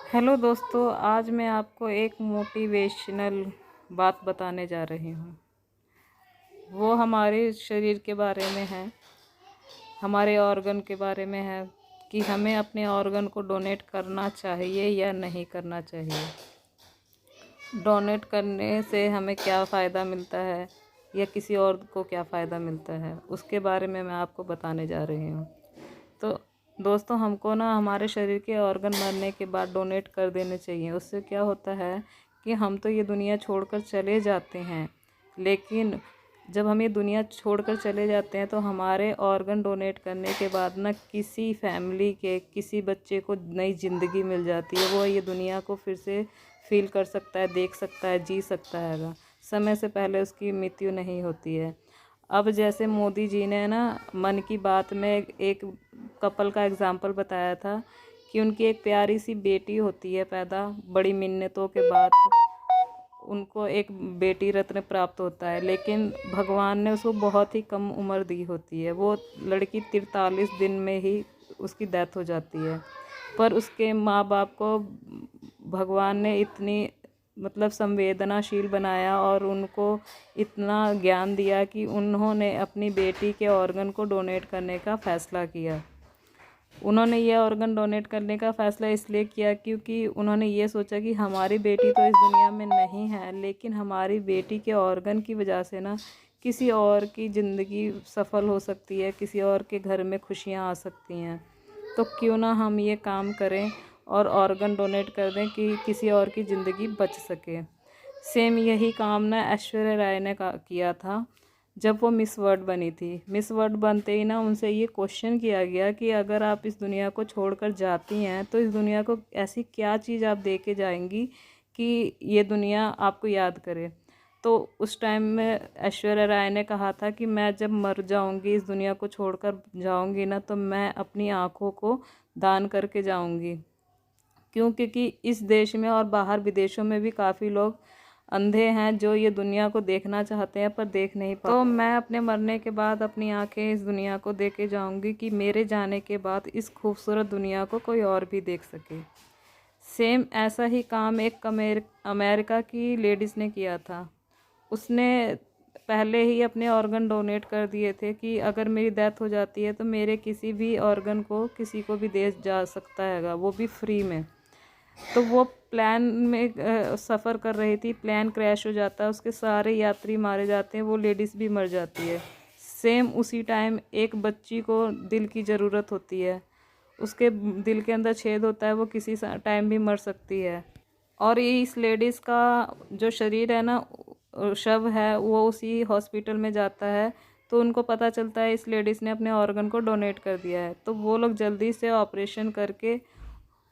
Hello दोस्तों, आज मैं आपको एक मोटिवेशनल बात बताने जा रही हूँ। वो हमारे शरीर के बारे में है, हमारे ऑर्गन के बारे में है कि हमें अपने ऑर्गन को डोनेट करना चाहिए या नहीं करना चाहिए। डोनेट करने से हमें क्या फ़ायदा मिलता है या किसी और को क्या फ़ायदा मिलता है, उसके बारे में मैं आपको बताने जा रही हूँ। तो दोस्तों, हमको ना हमारे शरीर के ऑर्गन मरने के बाद डोनेट कर देने चाहिए। उससे क्या होता है कि हम तो ये दुनिया छोड़कर चले जाते हैं, लेकिन जब हम ये दुनिया छोड़कर चले जाते हैं तो हमारे ऑर्गन डोनेट करने के बाद ना किसी फैमिली के किसी बच्चे को नई ज़िंदगी मिल जाती है। वो ये दुनिया को फिर से फील कर सकता है, देख सकता है, जी सकता है। समय से पहले उसकी मृत्यु नहीं होती है। अब जैसे मोदी जी ने ना मन की बात में एक कपल का एग्जाम्पल बताया था कि उनकी एक प्यारी सी बेटी होती है पैदा, बड़ी मिन्नतों के बाद उनको एक बेटी रत्न प्राप्त होता है, लेकिन भगवान ने उसको बहुत ही कम उम्र दी होती है। वो लड़की 43 दिन में ही उसकी डेथ हो जाती है। पर उसके माँ बाप को भगवान ने इतनी संवेदनाशील बनाया और उनको इतना ज्ञान दिया कि उन्होंने अपनी बेटी के ऑर्गन को डोनेट करने का फ़ैसला किया। उन्होंने ये ऑर्गन डोनेट करने का फ़ैसला इसलिए किया क्योंकि उन्होंने ये सोचा कि हमारी बेटी तो इस दुनिया में नहीं है, लेकिन हमारी बेटी के ऑर्गन की वजह से ना किसी और की ज़िंदगी सफल हो सकती है, किसी और के घर में खुशियाँ आ सकती हैं। तो क्यों ना हम ये काम करें और ऑर्गन डोनेट कर दें कि किसी और की ज़िंदगी बच सके। सेम यही काम ना ऐश्वर्या राय ने किया था जब वो मिस वर्ल्ड बनी थी। मिस वर्ल्ड बनते ही ना उनसे ये क्वेश्चन किया गया कि अगर आप इस दुनिया को छोड़कर जाती हैं तो इस दुनिया को ऐसी क्या चीज़ आप दे के जाएंगी कि ये दुनिया आपको याद करे। तो उस टाइम में ऐश्वर्या राय ने कहा था कि मैं जब मर जाऊंगी, इस दुनिया को छोड़कर जाऊंगी ना, तो मैं अपनी आँखों को दान करके जाऊंगी। क्यों? क्योंकि इस देश में और बाहर विदेशों में भी काफ़ी लोग अंधे हैं जो ये दुनिया को देखना चाहते हैं पर देख नहीं पाते। तो मैं अपने मरने के बाद अपनी आंखें इस दुनिया को दे के जाऊँगी कि मेरे जाने के बाद इस खूबसूरत दुनिया को कोई और भी देख सके। सेम ऐसा ही काम एक अमेरिका की लेडीज़ ने किया था। उसने पहले ही अपने ऑर्गन डोनेट कर दिए थे कि अगर मेरी डेथ हो जाती है तो मेरे किसी भी ऑर्गन को किसी को भी दे जा सकता हैगा, वो भी फ्री में। तो वो प्लेन में सफ़र कर रही थी, प्लेन क्रैश हो जाता है, उसके सारे यात्री मारे जाते हैं, वो लेडीज़ भी मर जाती है। सेम उसी टाइम एक बच्ची को दिल की ज़रूरत होती है, उसके दिल के अंदर छेद होता है, वो किसी टाइम भी मर सकती है। और ये इस लेडीज़ का जो शरीर है ना, शव है, वो उसी हॉस्पिटल में जाता है। तो उनको पता चलता है इस लेडीज़ ने अपने ऑर्गन को डोनेट कर दिया है। तो वो लोग जल्दी से ऑपरेशन करके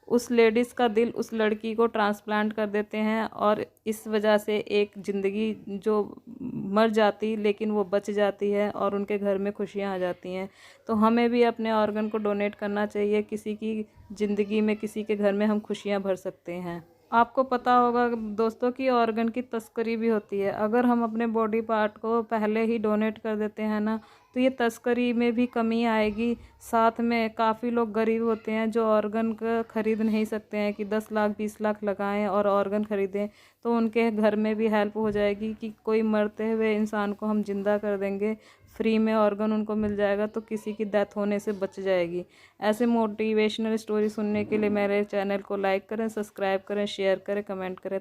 उस लेडीज़ का दिल उस लड़की को ट्रांसप्लांट कर देते हैं, और इस वजह से एक ज़िंदगी जो मर जाती लेकिन वो बच जाती है और उनके घर में खुशियाँ आ जाती हैं। तो हमें भी अपने ऑर्गन को डोनेट करना चाहिए, किसी की ज़िंदगी में, किसी के घर में हम खुशियाँ भर सकते हैं। आपको पता होगा दोस्तों कि ऑर्गन की तस्करी भी होती है। अगर हम अपने बॉडी पार्ट को पहले ही डोनेट कर देते हैं ना, तो ये तस्करी में भी कमी आएगी। साथ में काफ़ी लोग गरीब होते हैं जो ऑर्गन का ख़रीद नहीं सकते हैं कि 10 लाख 20 लाख लगाएं और ऑर्गन ख़रीदें। तो उनके घर में भी हेल्प हो जाएगी कि कोई मरते हुए इंसान को हम जिंदा कर देंगे, फ्री में ऑर्गन उनको मिल जाएगा, तो किसी की डेथ होने से बच जाएगी। ऐसे मोटिवेशनल स्टोरी सुनने के लिए मेरे चैनल को लाइक करें, सब्सक्राइब करें, शेयर करें, कमेंट करें।